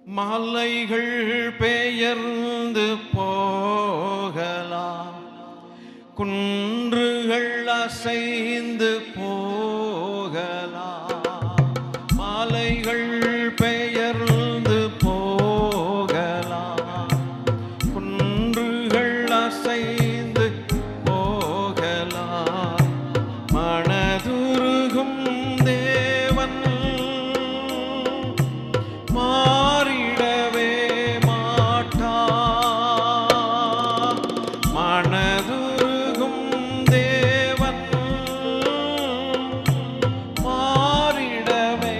மலைகள் பெயர்ந்து போகலாம், குன்றுகள் அசைந்து போகலாம். மலைகள் பெயர்ந்து போகலாம், குன்றுகள் அசைந்து போகலாம். மனதுருகும் தேவன் மாறிடவே மாட்டார். மனதுருகும் தேவன் மாறிடவே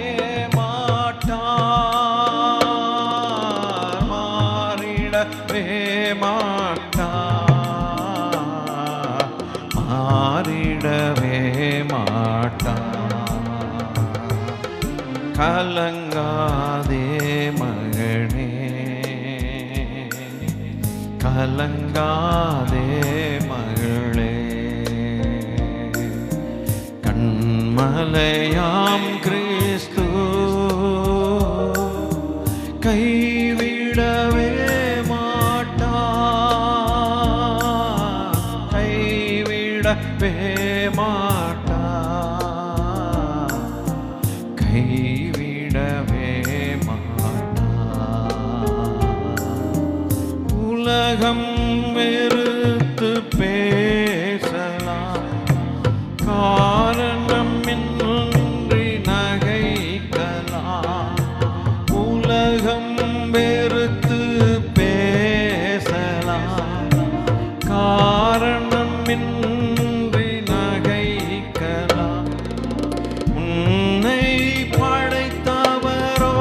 மாட்டார். மாறிடவே மாட்டார். மாறிடவே மாட்டார். கலங்காதே மகனே, கலங்காதே மகளே. கண்மலையாம் கிறிஸ்து கைவிடவே மாட்டார். கைவிடவே மாட்டார். கைவிடவே மாட்டார். உலகம் வெறுத்து பேசலாம், காரணமின்றி நகைக்கலாம். உலகம் வெறுத்து பேசலாம், காரணமின்றி நகைக்கலாம். உன்னை படைத்தவரோ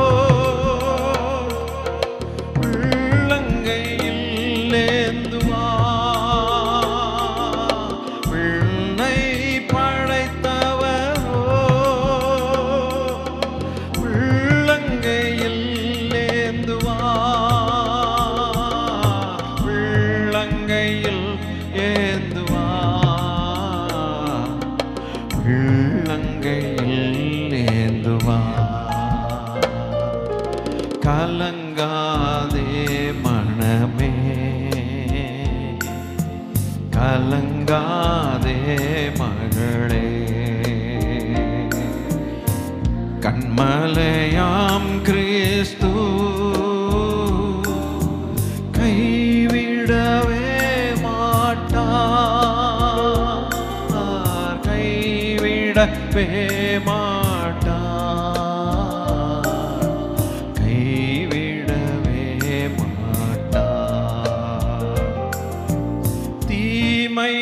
உள்ளங்கையில் ஏந்துவார். உன்னை படைத்தவரோ உள்ளங்கையில் ஏந்துவார். உள்ளங்கையில் ஏந்துவார். உள்ளங்கையில் ஏந்துவார். கலங்காதே மனமே, கலங்காதே மகளே. கண்மலையாம் கிறிஸ்து கைவிடவே மாட்டார். கைவிடவே மாட்டார். கைவிடவே மாட்டார். தீமை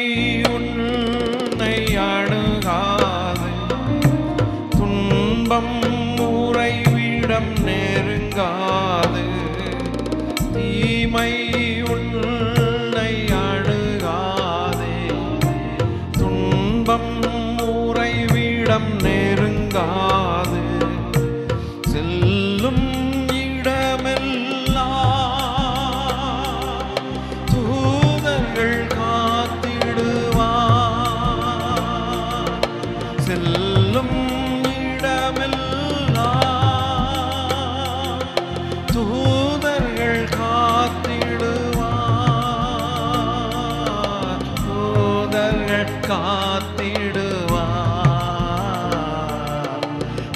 உன்னை அணுகாது, துன்பம் உறைவிடம் நெருங்காது. தீமை உன்னை அணுகாதே, துன்பம் உறைவிடம் நெருங்காது. செல்லும் இடமெல்லாம் தூதர்கள் காத்திடுவார். செல்லும் இடமெல்லாம் தூதர்கள் காத்திடுவார். தூதர்கள் காத்திடுவார்.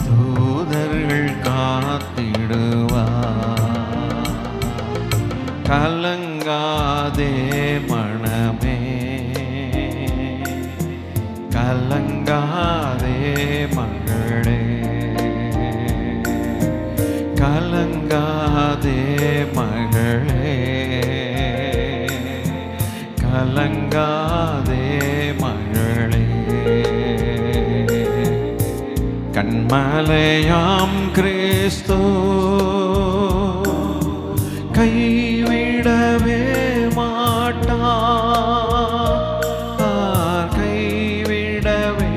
தூதர்கள் காத்திடுவார். கலங்காதே மனமே, கலங்காதே மகளே. கலங்காதே மகளே, கலங்காதே மகளே. கண்மலையாம் கிறிஸ்து கைவிடவே மாட்டார். கைவிடவே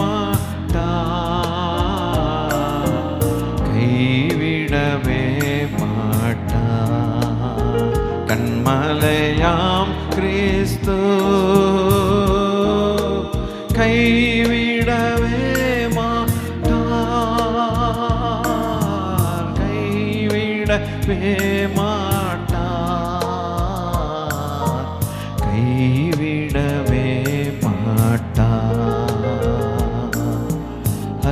மாட்டார். கைவிடவே மாட்டார். கண்மலையாம் கிறிஸ்து கைவிடவே மாட்டார். கைவிடவே மாட்டார், கைவிடவே மாட்டார்.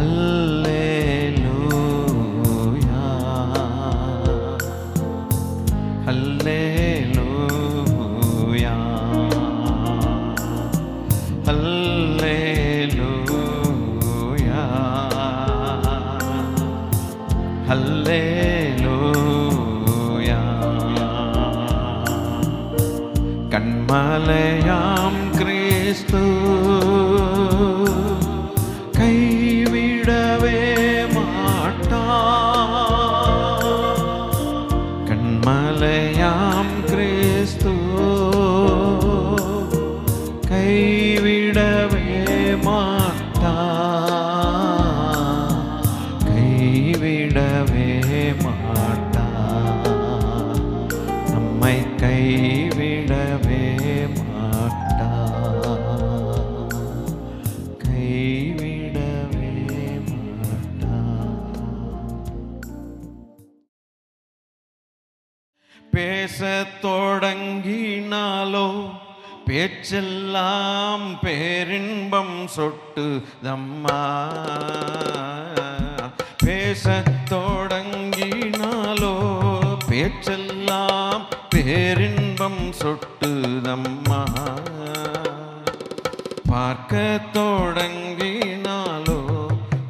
அல்லேலூயா, அல்லேலூயா, அல்லேலூயா, அல்லேலூயா. கன்மலையாம் கிறிஸ்து கைவிடவே மாட்டார், கன்மலையாம் கிறிஸ்து கைவிடவே மாட்டார், கைவிடவே மாட்டார், நம்மை கைவிடவே மாட்டார், கைவிடவே மாட்டார். பேசத் தொடங்கினாலோ பேச்செல்லாம் பேரின்பம் சொட்டுதம்மா, பேசத் தொடங்கினாலோ பேச்செல்லாம் பேரின்பம் சொட்டுதம்மா, பார்க்கத் தொடங்கினாலோ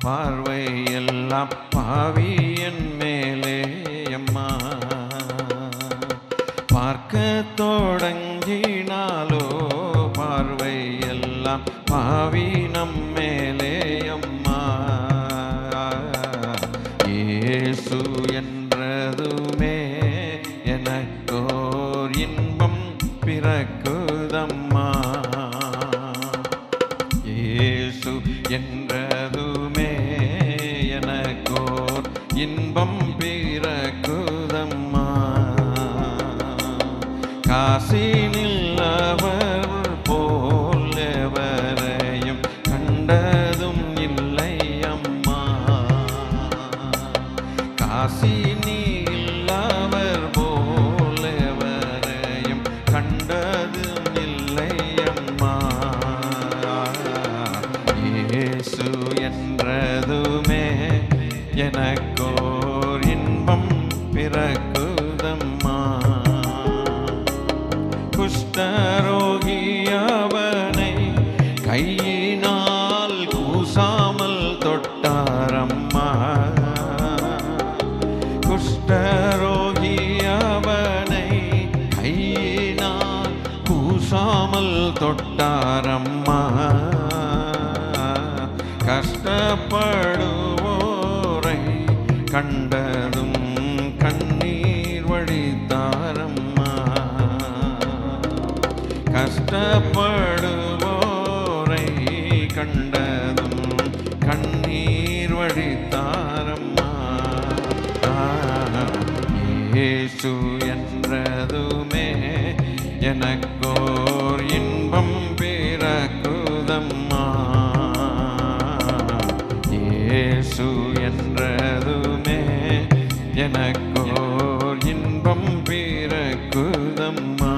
பார்வையெல்லாம் பாவியன் மேலே அம்மா, பார்க்கத் தொடங்கினாலோ பார்வையெல்லாம் பாவி நம்மேலே அம்மா. இயேசு என்றதுமே எனக்கோர் இன்பம் பிறக்குதம்மா, இயேசு என்றதுமே எனக்கோர் இன்பம் பிறக்குதம்மா. காசினில் அவர் போல் எவரையும் கண்டதும் இல்லை அம்மா, காசினில் அவர் போல் எவரையும் கண்டதும் இல்லை அம்மா. இயேசு என்றதுமே எனக்கோர் இன்பம் பிறக்குதம்மா. குஷ்டரோகி அவனை கையினால் கூசாமல் தொட்டாரம்மா, குஷ்டரோகி அவனை கையினால் கூசாமல் தொட்டாரம்மா. கஷ்டப்படுவோரை கண்டதும் கண்ணீர் வடித்தாரம்மா, கஷ்டப்படுவோரை கண்டதும் கண்ணீர் வடித்தாரம்மா. இயேசு என்றதுமே எனக்கோர் இன்பம் பிறக்குதம்மா, இயேசு என்றதுமே எனக்கோர் இன்பம் பிறக்குதம்மா.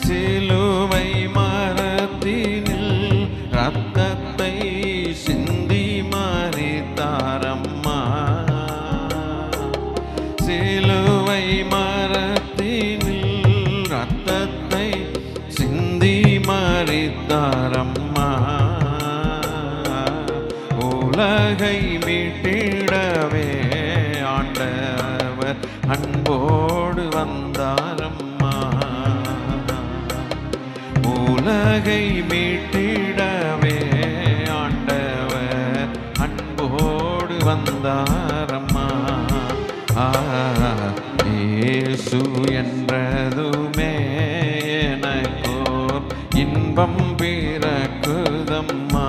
சிலுவை மரத்தினில் இரத்தத்தை சிந்தி மரித்தாரம்மா, சிலுவை மரத்தினில் இரத்தத்தை சிந்தி மரித்தாரம்மா. உலகை மீட்டிடவே ஆண்டவர் அன்போடு வந்தாரம்மா, உலகை மீட்டிடவே ஆண்டவர் அன்போடு வந்தாரம்மா. இயேசு என்றதுமே எனக்கோர் இன்பம் பிறக்குதம்மா,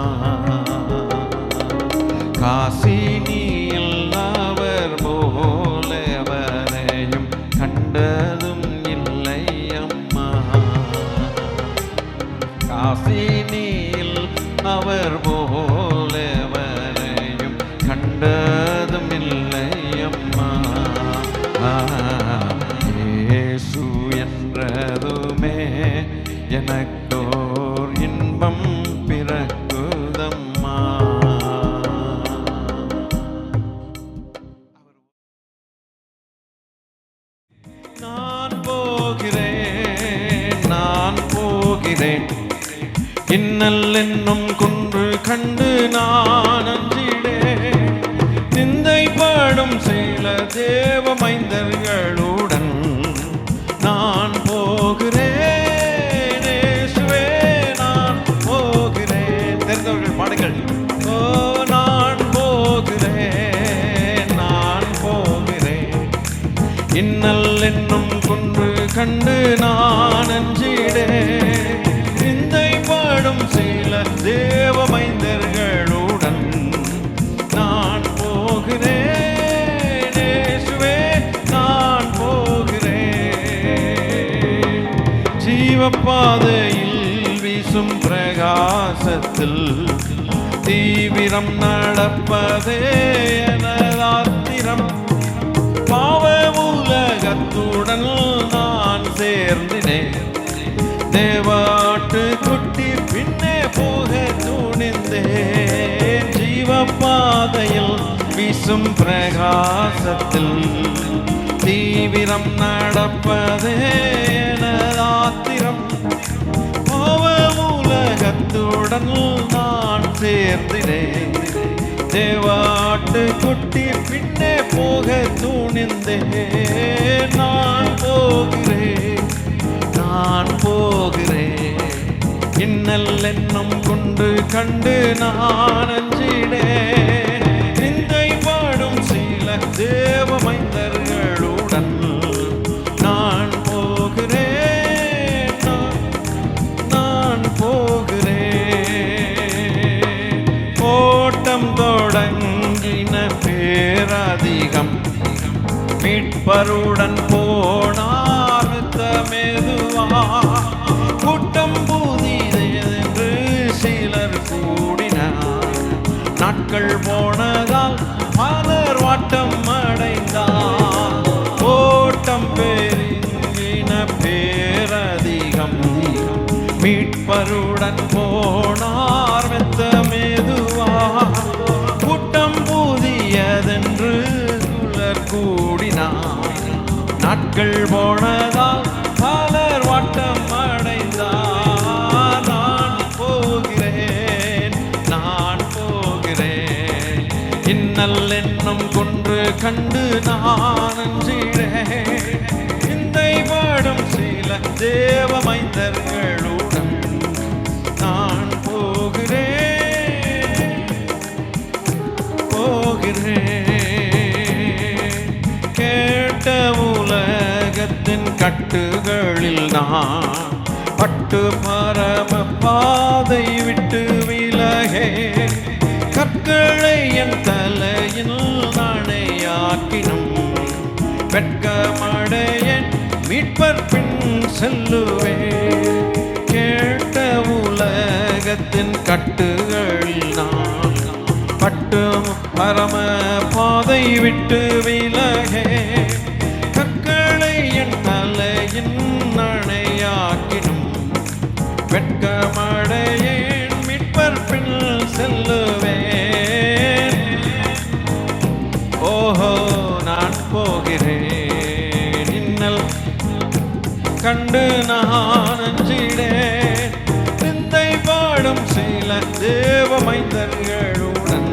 காசினியில் அவர் போல எவரையும் கண்டதும் இல்லை அம்மா, காசினியில் அவர் போல எவரையும் கண்டதும் இல்லை அம்மா. போகிறேன். இன்னல் என்னும் குன்று கண்டு நான் அஞ்சிடேன். நிந்தைப்படும் சில தேவ மைந்தர்களுடன் நான் போகிறேன். இயேசுவே நான் போகிறேன். தெரிந்தவர்கள் பாடுங்கள். ஓ நான் போகிறேன், நான் போகிறேன். இன்னல் என்னும் குன்று கண்டு நான் அஞ்சிடேன். நிந்தைப்படும் சில தேவ மைந்தர்களுடன் நான் போகிறேன். இயேசுவே நான் போகிறேன். ஜீவப்பாதையில் வீசும் பிரகாசத்தில் தீவிரம் நடப்பதே எனதாத்திரம். பாவ உலகத்துடன் நான் சேர்ந்தினேன். தேவாட்டு குட்டி பின்னே போக துணிந்தேன். ஜீவப்பாதையில் வீசும் பிரகாசத்தில் தீவிரம் நடப்பதே எனதாத்திரம். பாவ உலகத்துடன் நான் சேர்ந்தினேன். தேவாட்டு குட்டி பின்னே போக துணிந்தேன். நான் போகிறேன், நான் போகிறேன். இன்னல் என்னும் குன்று கண்டு நான் அஞ்சிடேன். நிந்தை பாடும் சில தேவ மைந்தர்களுடன் நான் போகிறேன், நான் போகிறேன். ஓட்டம் தொடங்கின பேரதிகம் மீட்பருடன் போனார் மெதுவா. கூட்டம் புதிதென்று சிலர் கூடினார். நாட்கள் போனதால் பலர் வாட்டம் அடைந்தார். ஓட்டம் பெருங்கின பேரதிகம் மீட்பருடன் போனார் மெதுவா. கூட்டம் புதியதென்று சிலர் கூடினார். நாட்கள் போனதால் பலர் வாட்டம் அடைந்தார். நான் போகிறேன், நான் போகிறேன். இன்னல் என்னும் குன்று கண்டு நான் அஞ்சிடேன். நிந்தை பாடும் சில தேவ மைந்தர்களுடன் நான் போகிறேன், போகிறேன். கேட்ட உலகத்தின் கட்டுகளில் நான் பட்டு பரம பாதை விட்டு விலகே. கற்களை என் தலையில் நாணையாக்கினும் வெட்கமடையேன். மீட்பர் பின் செல்லுவேன். கேட்ட உலகத்தின் கட்டுகளில் நான் பட்டு பரம பாதை விட்டு விலகே. கற்களை என் தலையின் அணையாக்கினும் வெட்கமடையேன். மீட்பர் பின் செல்லுவேன். ஓஹோ நான் போகிறேன். இன்னல் கண்டு நான் அஞ்சிடேன். நிந்தை பாடும் சில தேவ மைந்தர்களுடன்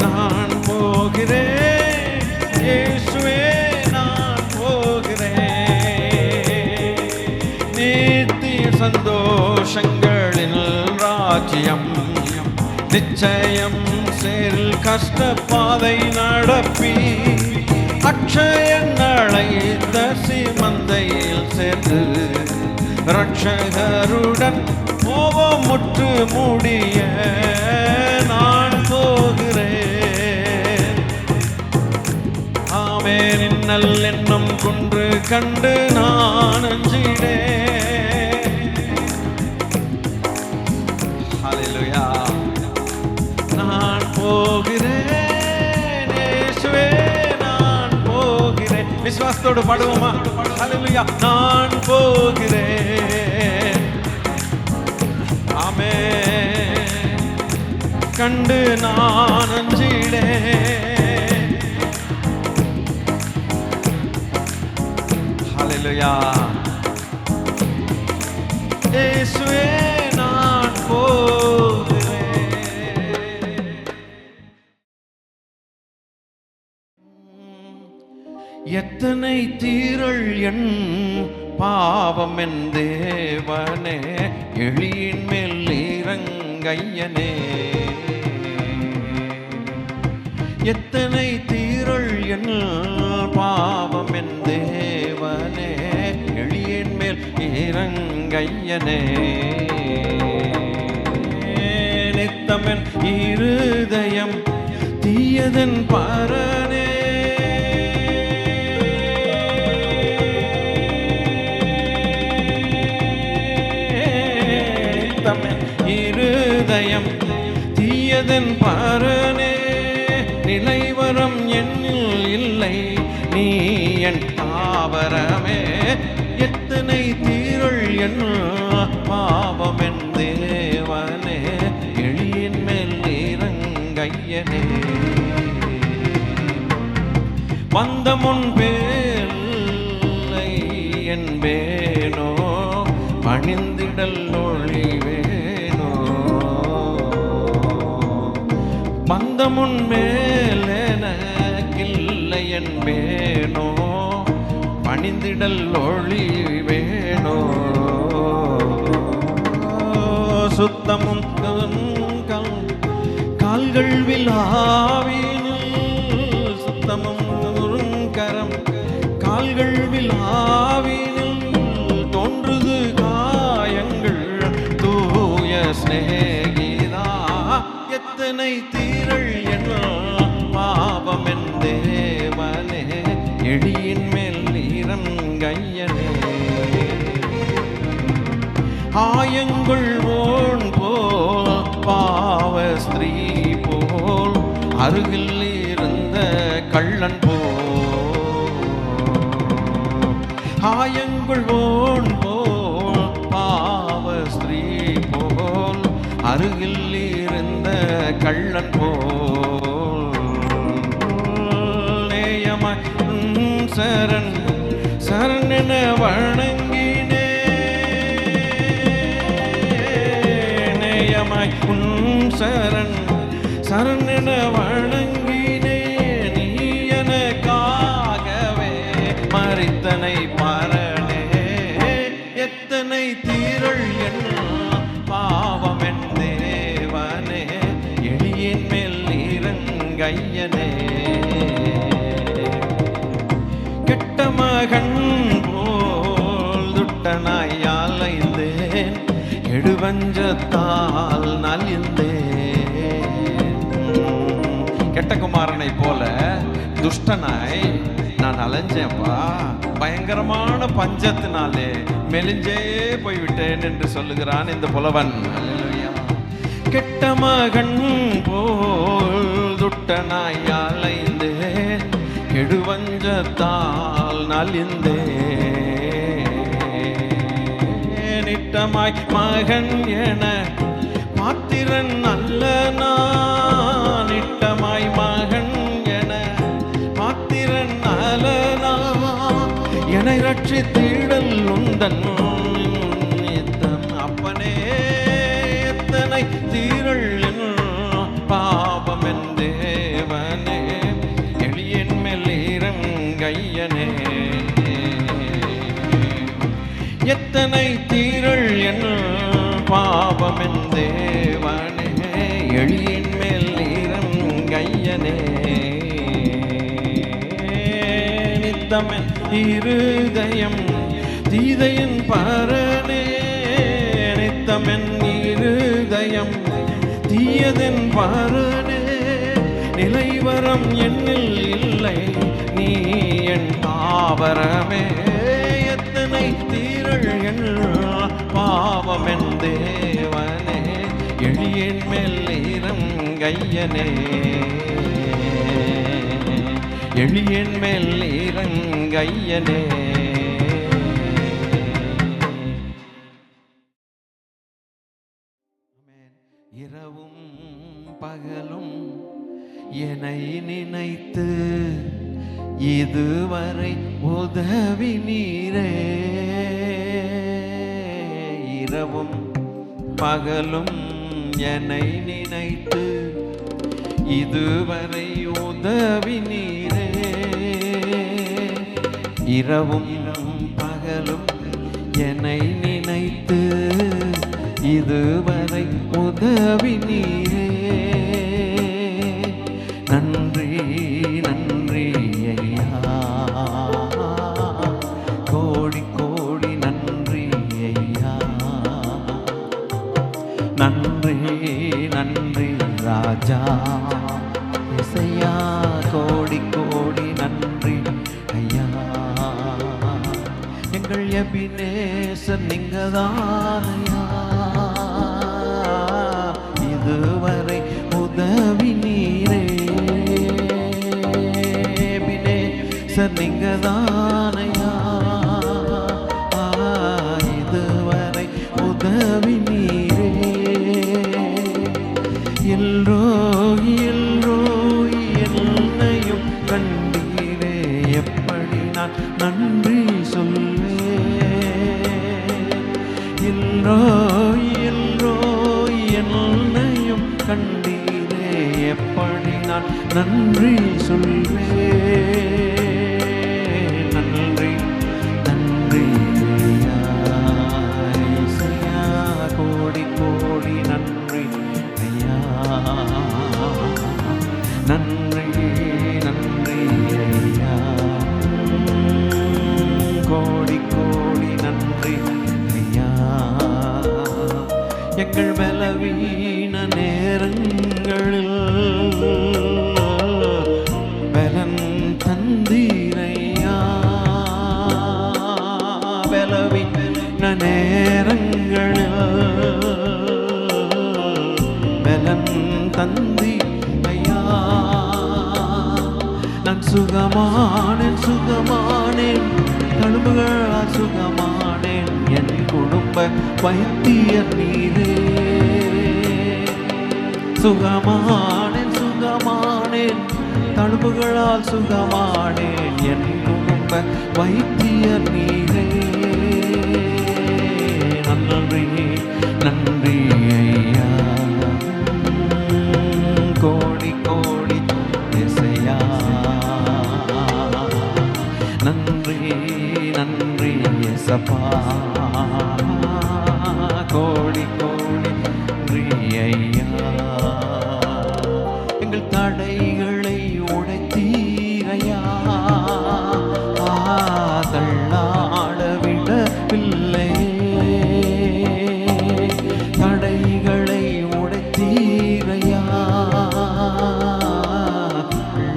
நான் போகிறேன். இயேசுவே நான் போகிறேன். நித்திய சந்தோஷங்களின் ராஜ்யம் நிச்சயம் சேரில் கஷ்டப்பாதை நடப்பி. அக்ஷயங்களை தசிமந்தையில் சேர்ந்து ரட்சகருடன் போவோம் முற்று முடிய நான் போகிறேன். ஆமென். இன்னல் என்னும் குன்று கண்டு நான் அஞ்சிடேன். ஹல்லேலூயா. நான் போகிறேன். இயேசுவே நான் போகிறேன். விசுவாசத்தோடு பாடுவோமா? ஹல்லேலூயா. நான் போகிறேன். ஆமென். கண்டு நான் அஞ்சிடேன். ஹல்லேலூயா. எத்தனை தீரள் என் பாவம் என் தேவனே, எளியின் மேல் இறங்கையனே. எத்தனை தீரள் என் பாவம் என் தேவனே, எளியின் மேல் இறங்கையனே. நித்தமென் இருதயம் தீயதன் பரனே, இருதயம் தீயதன் பரனே. நிலைவரம் என்னில் இல்லை, நீ என் தாவரமே. எத்தனை தீரள் என் பாவம் என் தேவனே, எளியின் மேல் இறங்கையனே. வந்த முன்பேலை என்பேனோ, பணிந்திடல் ஒழிவேனோ. வந்த முன்மேலெனக்கில்லை என்பேனோ, பணிந்திடல் ஒழிவேனோ. சுத்தமும் கால்கள் விழாவினில், சுத்தமும் கரம் கால்கள் விழாவினில். தோன்றுது காயங்கள் தூய ஸ்நேகிதா. எத்தனை தீரள் என் பாவம் என் தேவனே, எளியின் மேல் இறங்கையனே. ஆயங்கள் ஓன் போல் பாவ ஸ்திரீ போல், அருகில் இருந்த கள்ளன் போல். ஆயங்கள் ஓன் போல் பாவ ஸ்திரீ போல், அருகில் இருந்த கள்ளன் போல். நேயமாய் சரண் சரண் என வணங்கினே, நேயமாய் சரண் சரண் என வணங்கினே. நீ எனக்காகவே மரித்தனை பரனே. எத்தனை தீரள் என் பாவம் என் தேவனே, எளியின் மேல் இறங்கையனே. கெட்ட மகன் போல் துட்டனாய் அலைந்தேன், எடுவஞ்சத்தால் நலிந்தேன். கெட்ட குமாரனை போல துஷ்டனாய் நான் அலைஞ்சேன்ப்பா. பயங்கரமான பஞ்சத்தினாலே மெலிஞ்சே போய்விட்டேன் என்று சொல்லுகிறான் இந்த புலவன். கெட்ட மகன் போல் துட்டனாய் அலைந்தேன், கெடுவஞ்சத்தால் நலிந்தேன். நிட்டமாய் மகன் என மாத்திரன் அல்ல நான், நிட்டமாய் மகன் என மாத்திரன் அல்ல நான். என்னை ரட்சித்திடல் உந்தன் நித்தம் அப்பனே. எத்தனை தீரள் என் பாவம் என் தேவனே, எளியின் மேல் இறங்கையனே. எத்தனை தீரள் என் பாவம் என் தேவனே, எளியின் மேல் இறங்கையனே. நித்தமென் இருதயம் தீதையின் பரனே, நித்தமென் இருதயம் தீயதன் பரனே. நிலைவரம் என்னில் இல்லை, நீ என் தாவரமே. எத்தனை தீரள் என் பாவம் என் தேவனே, எளியின் மேல் இறங்கையனே. எளியின் மேல் இறங்கையனே. இரவும் பகலும் என்னை நினைத்து இதுவரை உதவி நீரே. இரவும் பகலும் என்னை நினைத்து இதுவரை உதவி நீரே. இரவும் பகலும் என்னை நினைத்து இதுவரை உதவி நீரே. நன்றி நன்றி ஐயா, கோடி கோடி நன்றி ஐயா. நன்றி நன்றி ராஜா இசையா, கோடி கோடி நன்றி ஐயா. எங்கள் எபினேசர் நீங்கதானையா, இதுவரை உதவி நீரே. எபினேசர் நீங்கதானையா, இதுவரை உதவி நீரே. எல்ரோய் எல்ரோய் என்னையும் கண்டீரே, எப்படி நான் நன்றி சொல்வேன். எல்ரோய் எல்ரோய் என்னையும் கண்டீரே, எப்படி நான் நன்றி சொல்வேன். நன்றி நன்றி ஐயா இசையா, கோடி கோடி நன்றி ஐயா. நன்றி நன்றி ஐயா, கோடி கோடி நன்றி ஐயா. எங்கள் பலவீன நேரங்களில் பலன் தந்தீரையா. பலவீன நேரங்களில் பலன் தந்தி ஐயா. நான் சுகமானேன் சுகமானேன், தழும்புகளால் சுகமானேன். என் குடும்ப வைத்தியர் நீரே. சுகமானேன் சுகமானேன், தழும்புகளால் சுகமானேன். என் குடும்ப வைத்தியர் நீரே. நன்றி நன்றி ஐயா, கோடி கோடி இசையா. நன்றி நன்றி இயேசப்பா, கோடி கோடி நன்றி ஐயா. எங்கள் தடைகளை உடைத்தீரையா, தள்ளாட விடவில்லை. தடைகளை உடைத்தீரையா,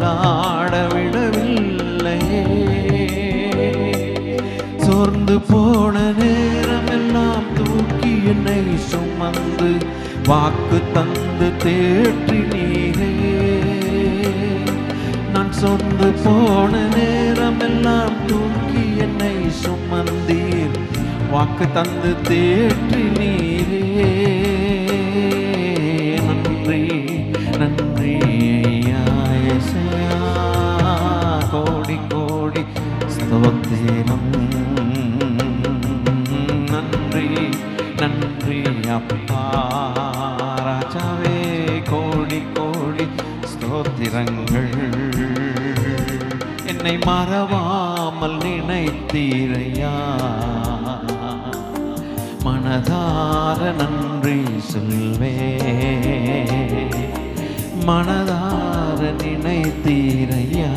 தள்ளாட விடவில்லை. சோர்ந்து போன நேரமெல்லாம் தூக்கி என்னை சுமந்து வாக்கு தந்து தேற்றி நீரே. நான் சொந்து போன நேரமெல்லாம் தூக்கி என்னை சுமந்தீர், வாக்கு தந்து தேற்றி நீரே. நன்றி நன்றி ஐயா இசையா, கோடி கோடி ஸ்தோத்திரம். நன்றி நன்றி அப்பா ராஜாவே, கோடி கோடி ஸ்தோத்திரங்கள். என்னை மறவாமல் நினைத்தீரையா, மனதார நன்றி சொல்வே. மனதார நினைத்தீரையா,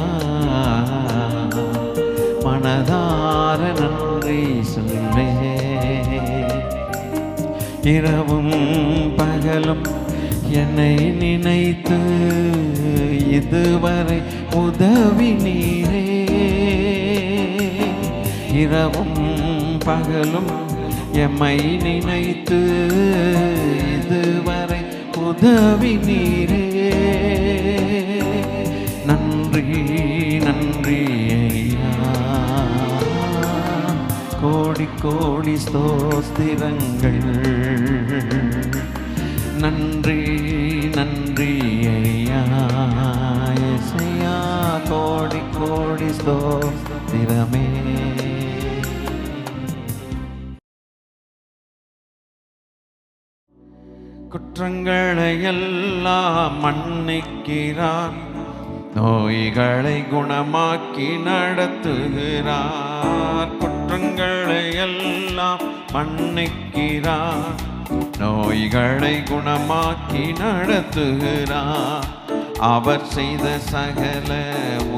மனதார நன்றி சொல்வே. இரவும் பகலும் என்னை நினைத்து இதுவரை உதவி நீரே. இரவும் பகலும் எம்மை நினைத்து இதுவரை உதவி நீரே. நன்றி நன்றி ஐயா, கோடி கோடி ஸ்தோத்திரங்கள். நன்றி நன்றி ஐயா இசையா, கோடி கோடி ஸ்தோத்திரமே. குற்றங்களை எல்லாம் மன்னிக்கிறார், நோய்களை குணமாக்கி நடத்துகிறார். குற்றங்களை எல்லாம் மன்னிக்கிறார். நோய்களை குணமாக்கி நடத்துகிறார். அவர் செய்த சகல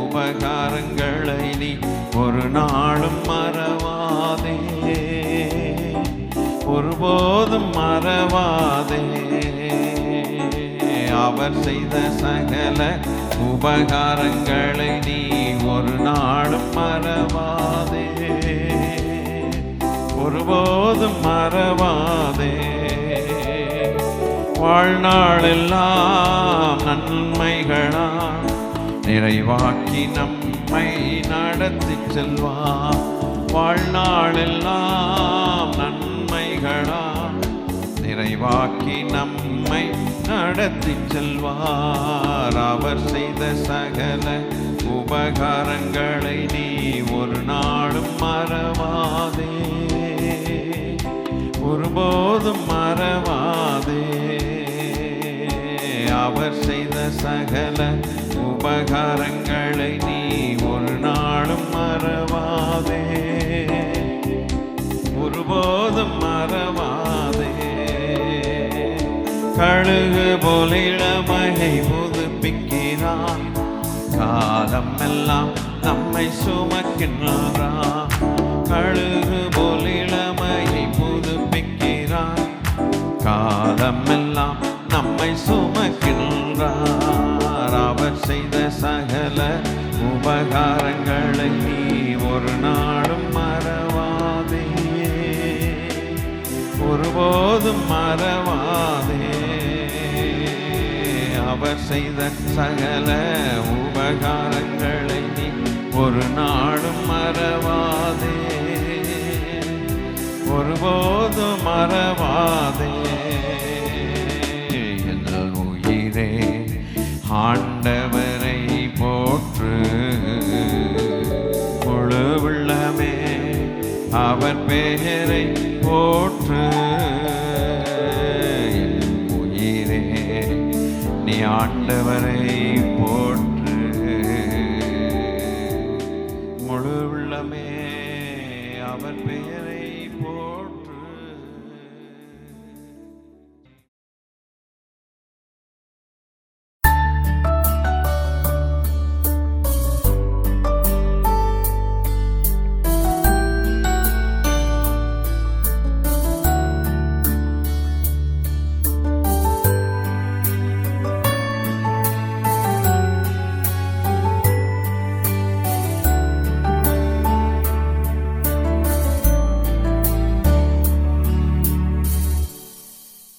உபகாரங்களை நீ ஒரு நாளும் மறவாதே, ஒருபோதும் மறவாதே. அவர் செய்த சகல உபகாரங்களை நீ ஒரு நாளும் மறவாதே, ஒருபோதும் மறவாதே. வாழ்நாளெல்லாம் நன்மைகளால் நிறைவாக்கி நம்மை நடத்தி செல்வார். வாழ்நாளெல்லாம் நன்மைகளால் நிறைவாக்கி நம்மை நடத்தி செல்வார். அவர் செய்த சகல உபகாரங்களை நீ ஒரு நாளும் மறவாதே, ஒருபோதும் மறவாதே. அவர் செய்த சகல உபகாரங்களை நீ ஒரு நாளும் மறவாதே, ஒருபோதும் மறவாதே. கழுகு போல் இளமையை புதுப்பிக்கிறான். காலம் எல்லாம் நம்மை சுமக்கின்றான். கழுகு போல் இளமையை புதுப்பிக்கிறான். காலம் எல்லாம் நம்மை சுமக்கின்றார். அவர் செய்த சகல உபகாரங்களை நீ ஒரு நாளும் மறவாதே, ஒருபோதும் மறவாதே. அவர் செய்த சகல உபகாரங்களை நீ ஒரு நாளும் மறவாதே, ஒருபோதும் மறவாதே. என் உயிரே ஆண்டவரை போற்று, முழு உள்ளமே அவர் பெயரை